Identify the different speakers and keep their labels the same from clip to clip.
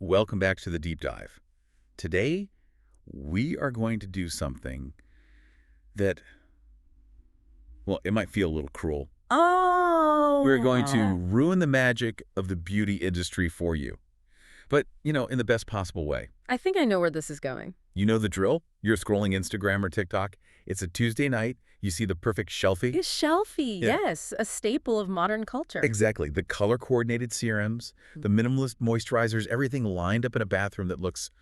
Speaker 1: Welcome back to the deep dive. Today, we are going to do something that, well, it might feel a little cruel.
Speaker 2: Oh.
Speaker 1: We're going to ruin the magic of the beauty industry for you. But, in the best possible way.
Speaker 2: I think I know where this is going.
Speaker 1: You know the drill? You're scrolling Instagram or TikTok. It's a Tuesday night. You see the perfect shelfie.
Speaker 2: A shelfie,
Speaker 1: Yeah.
Speaker 2: yes. A staple of modern culture.
Speaker 1: Exactly. The color-coordinated serums, the minimalist moisturizers, everything lined up in a bathroom that looks,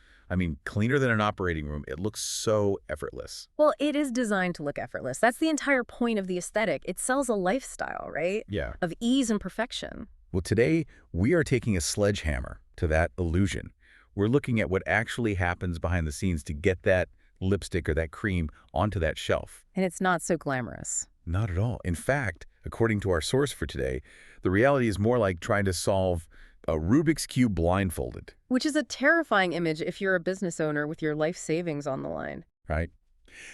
Speaker 1: cleaner than an operating room. It looks so effortless.
Speaker 2: Well, it is designed to look effortless. That's the entire point of the aesthetic. It sells a lifestyle, right?
Speaker 1: Yeah.
Speaker 2: Of ease and perfection.
Speaker 1: Well, today, we are taking a sledgehammer to that illusion. We're looking at what actually happens behind the scenes to get that lipstick or that cream onto that shelf.
Speaker 2: And it's not so glamorous.
Speaker 1: Not at all. In fact, according to our source for today, the reality is more like trying to solve a Rubik's Cube blindfolded.
Speaker 2: Which is a terrifying image if you're a business owner with your life savings on the line.
Speaker 1: Right?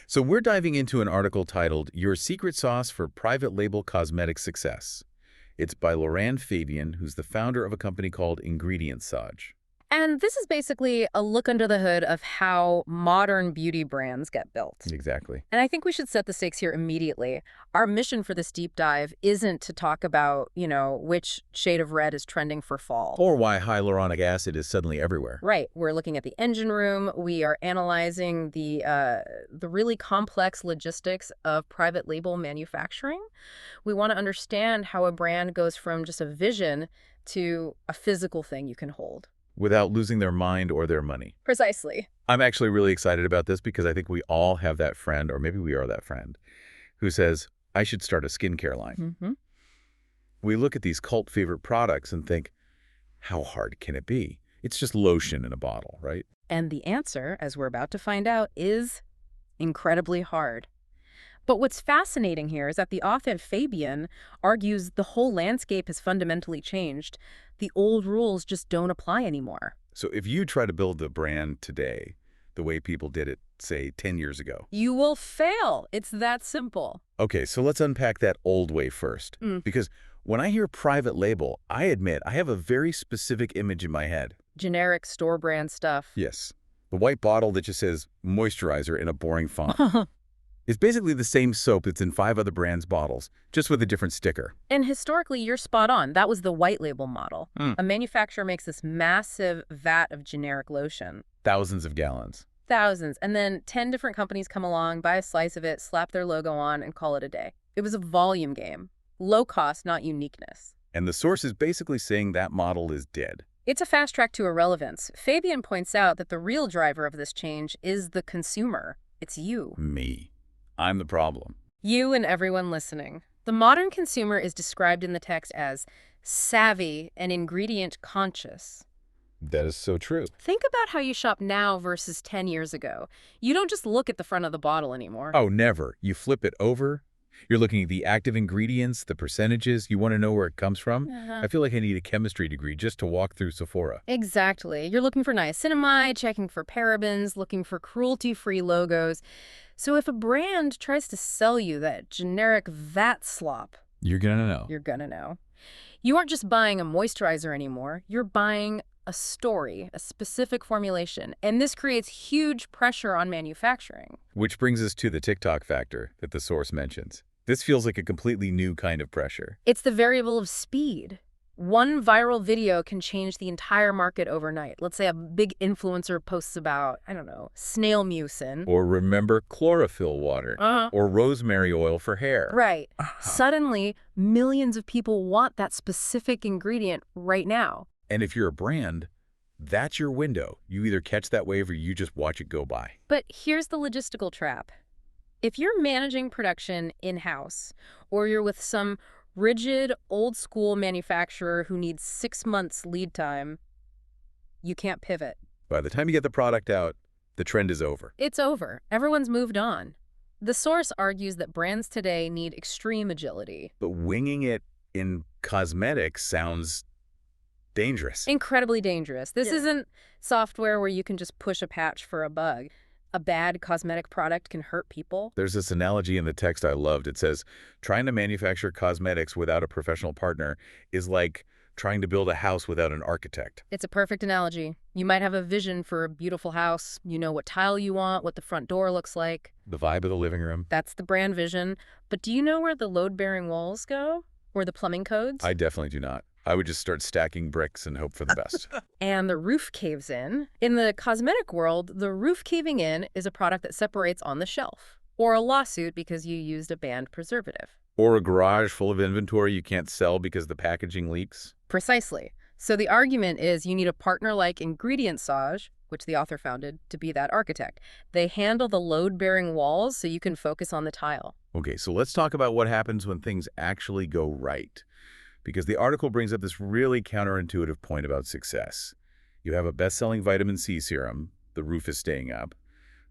Speaker 1: So we're diving into an article titled, Your Secret Sauce for Private Label Cosmetic Success. It's by Laurent Fabian, who's the founder of a company called Ingredientsage.
Speaker 2: And this is basically a look under the hood of how modern beauty brands get built.
Speaker 1: Exactly.
Speaker 2: And I think we should set the stakes here immediately. Our mission for this deep dive isn't to talk about, which shade of red is trending for fall.
Speaker 1: Or why hyaluronic acid is suddenly everywhere.
Speaker 2: Right. We're looking at the engine room. We are analyzing the really complex logistics of private label manufacturing. We want to understand how a brand goes from just a vision to a physical thing you can hold.
Speaker 1: Without losing their mind or their money.
Speaker 2: Precisely.
Speaker 1: I'm actually really excited about this because I think we all have that friend, or maybe we are that friend, who says, I should start a skincare line.
Speaker 2: Mm-hmm.
Speaker 1: We look at these cult favorite products and think, how hard can it be? It's just lotion in a bottle, right?
Speaker 2: And the answer, as we're about to find out, is incredibly hard. But what's fascinating here is that the author Fabian argues the whole landscape has fundamentally changed. The old rules just don't apply anymore.
Speaker 1: So if you try to build the brand today, the way people did it, say, 10 years ago.
Speaker 2: You will fail. It's that simple.
Speaker 1: Okay, so let's unpack that old way first. Because when I hear private label, I admit I have a very specific image in my head.
Speaker 2: Generic store brand stuff.
Speaker 1: Yes. The white bottle that just says moisturizer in a boring font. It's basically the same soap that's in 5 other brands' bottles, just with a different sticker.
Speaker 2: And historically, you're spot on. That was the white label model. A manufacturer makes this massive vat of generic lotion.
Speaker 1: Thousands of gallons.
Speaker 2: Thousands. And then 10 different companies come along, buy a slice of it, slap their logo on, and call it a day. It was a volume game. Low cost, not uniqueness.
Speaker 1: And the source is basically saying that model is dead.
Speaker 2: It's a fast track to irrelevance. Fabian points out that the real driver of this change is the consumer. It's you.
Speaker 1: Me. I'm the problem.
Speaker 2: You and everyone listening. The modern consumer is described in the text as savvy and ingredient conscious.
Speaker 1: That is so true.
Speaker 2: Think about how you shop now versus 10 years ago. You don't just look at the front of the bottle anymore.
Speaker 1: Oh, never. You flip it over. You're looking at the active ingredients, the percentages. You want to know where it comes from? I feel like I need a chemistry degree just to walk through Sephora.
Speaker 2: Exactly. You're looking for niacinamide, checking for parabens, looking for cruelty-free logos. So if a brand tries to sell you that generic vat slop,
Speaker 1: You're going to know.
Speaker 2: you're gonna know. You aren't just buying a moisturizer anymore. You're buying a story, a specific formulation. And this creates huge pressure on manufacturing.
Speaker 1: Which brings us to the TikTok factor that the source mentions. This feels like a completely new kind of pressure.
Speaker 2: It's the variable of speed. One viral video can change the entire market overnight. Let's say a big influencer posts about, snail mucin.
Speaker 1: Or remember chlorophyll water. Or rosemary oil for hair.
Speaker 2: Right. Suddenly, millions of people want that specific ingredient right now.
Speaker 1: And if you're a brand, that's your window. You either catch that wave or you just watch it go by.
Speaker 2: But here's the logistical trap. If you're managing production in-house, or you're with some rigid, old-school manufacturer who needs 6 months lead time, you can't pivot.
Speaker 1: By the time you get the product out, the trend is over.
Speaker 2: It's over. Everyone's moved on. The source argues that brands today need extreme agility.
Speaker 1: But winging it in cosmetics sounds dangerous.
Speaker 2: Incredibly dangerous. This isn't software where you can just push a patch for a bug. A bad cosmetic product can hurt people.
Speaker 1: There's this analogy in the text I loved. It says, trying to manufacture cosmetics without a professional partner is like trying to build a house without an architect.
Speaker 2: It's a perfect analogy. You might have a vision for a beautiful house. You know what tile you want, what the front door looks like.
Speaker 1: The vibe of the living room.
Speaker 2: That's the brand vision. But do you know where the load-bearing walls go? Or the plumbing codes?
Speaker 1: I definitely do not. I would just start stacking bricks and hope for the best.
Speaker 2: And the roof caves in. In the cosmetic world, the roof caving in is a product that separates on the shelf. Or a lawsuit because you used a banned preservative.
Speaker 1: Or a garage full of inventory you can't sell because the packaging leaks.
Speaker 2: Precisely. So the argument is you need a partner like Ingredientsage, which the author founded, to be that architect. They handle the load-bearing walls so you can focus on the tile.
Speaker 1: Okay, so let's talk about what happens when things actually go right. Because the article brings up this really counterintuitive point about success. You have a best-selling vitamin C serum, the roof is staying up.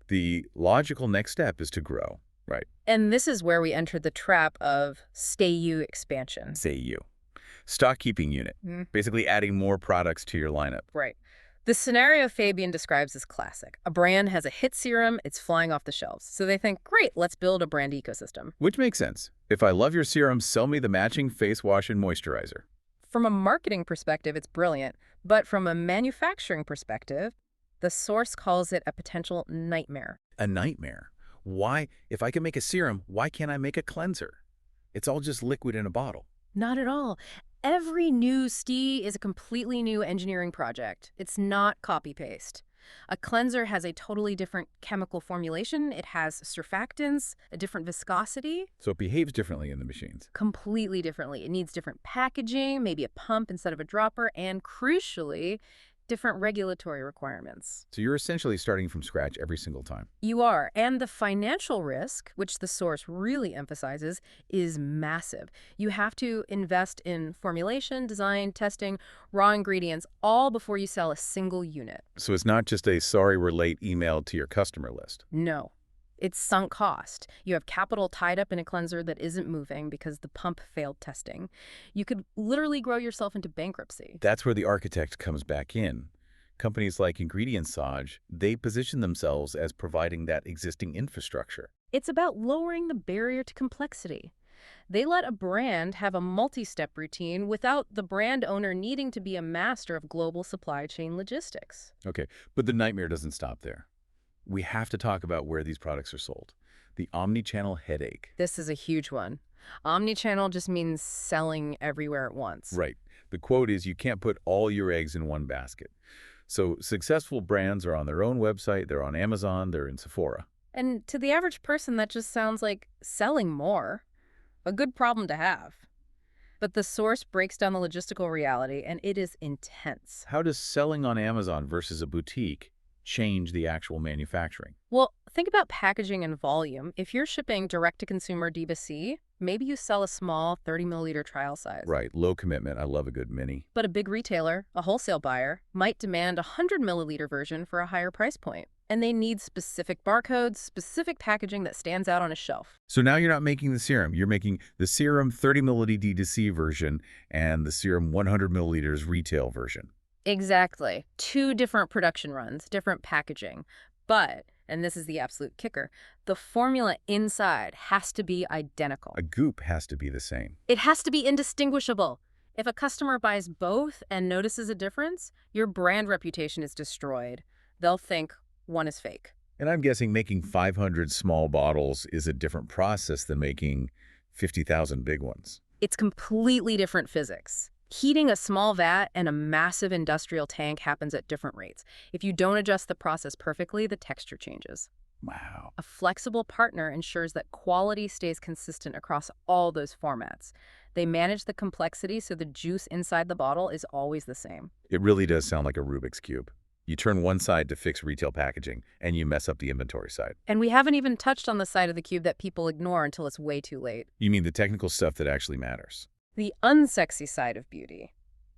Speaker 1: The logical next step is to grow, right?
Speaker 2: And this is where we entered the trap of stay-you expansion.
Speaker 1: Say stock keeping unit, basically adding more products to your lineup.
Speaker 2: Right. The scenario Fabian describes is classic. A brand has a hit serum, it's flying off the shelves. So they think, great, let's build a brand ecosystem.
Speaker 1: Which makes sense. If I love your serum, sell me the matching face wash and moisturizer.
Speaker 2: From a marketing perspective, it's brilliant. But from a manufacturing perspective, the source calls it a potential nightmare.
Speaker 1: A nightmare? Why? If I can make a serum, why can't I make a cleanser? It's all just liquid in a bottle.
Speaker 2: Not at all. Every new STI is a completely new engineering project. It's not copy-paste. A cleanser has a totally different chemical formulation. It has surfactants, a different viscosity.
Speaker 1: So it behaves differently in the machines.
Speaker 2: Completely differently. It needs different packaging, maybe a pump instead of a dropper, and crucially, different regulatory requirements.
Speaker 1: So you're essentially starting from scratch every single time.
Speaker 2: You are. And the financial risk, which the source really emphasizes, is massive. You have to invest in formulation, design, testing, raw ingredients, all before you sell a single unit.
Speaker 1: So it's not just a sorry we're late email to your customer list.
Speaker 2: No. It's sunk cost. You have capital tied up in a cleanser that isn't moving because the pump failed testing. You could literally grow yourself into bankruptcy.
Speaker 1: That's where the architect comes back in. Companies like Ingredientsage, they position themselves as providing that existing infrastructure.
Speaker 2: It's about lowering the barrier to complexity. They let a brand have a multi-step routine without the brand owner needing to be a master of global supply chain logistics.
Speaker 1: Okay, but the nightmare doesn't stop there. We have to talk about where these products are sold. The omni-channel headache.
Speaker 2: This is a huge one. Omni-channel just means selling everywhere at once.
Speaker 1: Right. The quote is, you can't put all your eggs in one basket. So successful brands are on their own website, they're on Amazon, they're in Sephora.
Speaker 2: And to the average person, that just sounds like selling more. A good problem to have. But the source breaks down the logistical reality, and it is intense.
Speaker 1: How does selling on Amazon versus a boutique change the actual manufacturing?
Speaker 2: Well, think about packaging and volume. If you're shipping direct-to-consumer D2C, maybe you sell a small 30-milliliter trial size.
Speaker 1: Right, low commitment. I love a good mini.
Speaker 2: But a big retailer, a wholesale buyer, might demand a 100-milliliter version for a higher price point. And they need specific barcodes, specific packaging that stands out on a shelf.
Speaker 1: So now you're not making the serum. You're making the serum 30 milliliter D2C version and the serum 100 milliliters retail version.
Speaker 2: Exactly. 2 different production runs, different packaging. But, and this is the absolute kicker, the formula inside has to be identical.
Speaker 1: A goop has to be the same.
Speaker 2: It has to be indistinguishable. If a customer buys both and notices a difference, your brand reputation is destroyed. They'll think one is fake.
Speaker 1: And I'm guessing making 500 small bottles is a different process than making 50,000 big ones.
Speaker 2: It's completely different physics. Heating a small vat and a massive industrial tank happens at different rates. If you don't adjust the process perfectly, the texture changes.
Speaker 1: Wow.
Speaker 2: A flexible partner ensures that quality stays consistent across all those formats. They manage the complexity so the juice inside the bottle is always the same.
Speaker 1: It really does sound like a Rubik's Cube. You turn one side to fix retail packaging, and you mess up the inventory side.
Speaker 2: And we haven't even touched on the side of the cube that people ignore until it's way too late.
Speaker 1: You mean the technical stuff that actually matters?
Speaker 2: The unsexy side of beauty.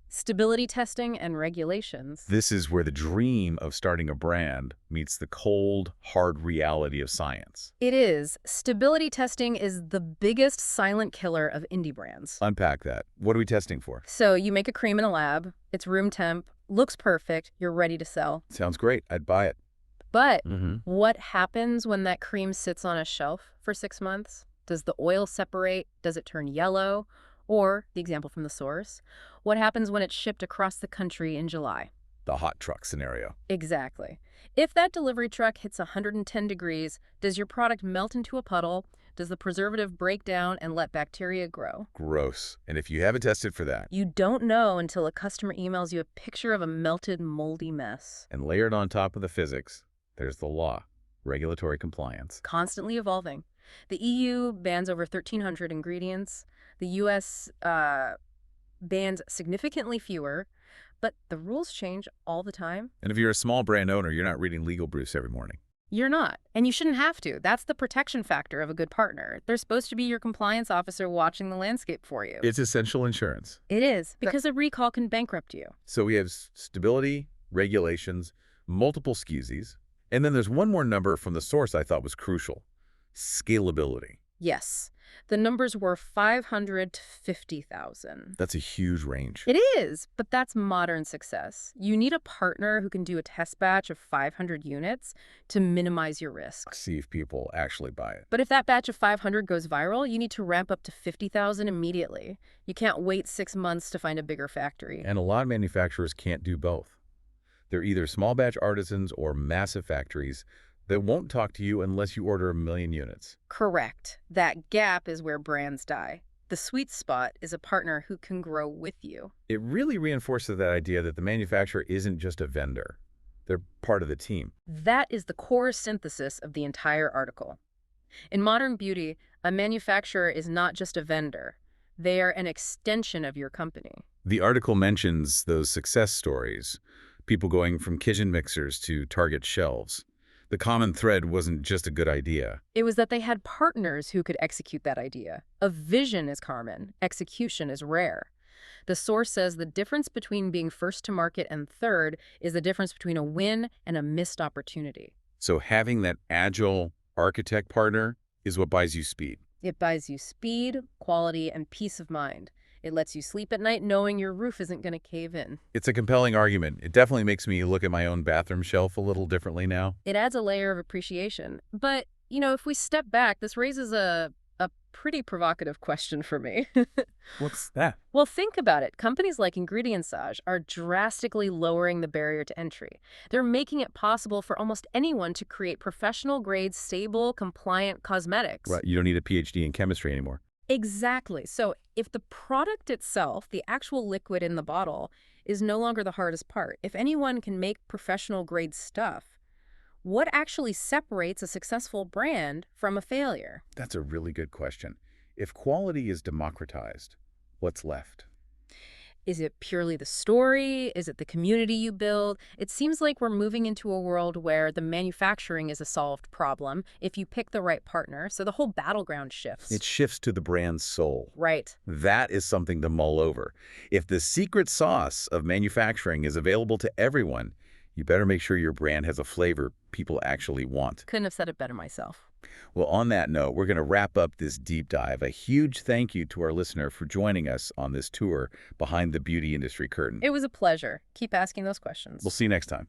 Speaker 2: Stability testing and regulations.
Speaker 1: This is where the dream of starting a brand meets the cold, hard reality of science.
Speaker 2: It is. Stability testing is the biggest silent killer of indie brands.
Speaker 1: Unpack that. What are we testing for?
Speaker 2: So you make a cream in a lab, it's room temp, looks perfect, you're ready to sell.
Speaker 1: Sounds great. I'd buy it.
Speaker 2: But what happens when that cream sits on a shelf for 6 months? Does the oil separate? Does it turn yellow? Or, the example from the source, What happens when it's shipped across the country in July?
Speaker 1: The hot truck scenario.
Speaker 2: Exactly. If that delivery truck hits 110 degrees, does your product melt into a puddle? Does the preservative break down and let bacteria grow?
Speaker 1: Gross. And if you haven't tested for that,
Speaker 2: You don't know until a customer emails you a picture of a melted, moldy mess.
Speaker 1: and layered on top of the physics, there's the law, regulatory compliance.
Speaker 2: Constantly evolving. The EU bans over 1,300 ingredients. The US bans significantly fewer, but the rules change all the time.
Speaker 1: And if you're a small brand owner, you're not reading legal briefs every morning.
Speaker 2: You're not, and you shouldn't have to. That's the protection factor of a good partner. They're supposed to be your compliance officer watching the landscape for you.
Speaker 1: It's essential insurance.
Speaker 2: It is, because a recall can bankrupt you.
Speaker 1: So we have stability, regulations, multiple SKUs, and then there's one more number from the source I thought was crucial: scalability.
Speaker 2: Yes, the numbers were 500 to 50,000.
Speaker 1: That's a huge range.
Speaker 2: It is, but that's modern success. You need a partner who can do a test batch of 500 units to minimize your risk.
Speaker 1: See if people actually buy it.
Speaker 2: But if that batch of 500 goes viral, you need to ramp up to 50,000 immediately. You can't wait 6 months to find a bigger factory.
Speaker 1: And a lot of manufacturers can't do both. They're either small batch artisans or massive factories that won't talk to you unless you order 1 million units.
Speaker 2: Correct. That gap is where brands die. The sweet spot is a partner who can grow with you.
Speaker 1: It really reinforces that idea that the manufacturer isn't just a vendor. They're part of the team.
Speaker 2: That is the core synthesis of the entire article. In modern beauty, a manufacturer is not just a vendor. They are an extension of your company.
Speaker 1: The article mentions those success stories, people going from kitchen mixers to Target shelves. The common thread wasn't just a good idea.
Speaker 2: It was that they had partners who could execute that idea. A vision is common. Execution is rare. The source says the difference between being first to market and third is the difference between a win and a missed opportunity.
Speaker 1: So having that agile architect partner is what buys you speed.
Speaker 2: It buys you speed, quality, and peace of mind. It lets you sleep at night knowing your roof isn't going to cave in.
Speaker 1: It's a compelling argument. It definitely makes me look at my own bathroom shelf a little differently now.
Speaker 2: It adds a layer of appreciation. But, if we step back, this raises a pretty provocative question for me.
Speaker 1: What's that?
Speaker 2: Well, think about it. Companies like Ingredientsage are drastically lowering the barrier to entry. They're making it possible for almost anyone to create professional-grade, stable, compliant cosmetics.
Speaker 1: Right, you don't need a PhD in chemistry anymore.
Speaker 2: Exactly. So if the product itself, the actual liquid in the bottle, is no longer the hardest part, if anyone can make professional-grade stuff, what actually separates a successful brand from a failure?
Speaker 1: That's a really good question. If quality is democratized, what's left?
Speaker 2: Is it purely the story? Is it the community you build? It seems like we're moving into a world where the manufacturing is a solved problem if you pick the right partner, so the whole battleground shifts.
Speaker 1: It shifts to the brand's soul.
Speaker 2: Right.
Speaker 1: That is something to mull over. If the secret sauce of manufacturing is available to everyone, you better make sure your brand has a flavor people actually want.
Speaker 2: Couldn't have said it better myself.
Speaker 1: Well, on that note, we're going to wrap up this deep dive. A huge thank you to our listener for joining us on this tour behind the beauty industry curtain.
Speaker 2: It was a pleasure. Keep asking those questions.
Speaker 1: We'll see you next time.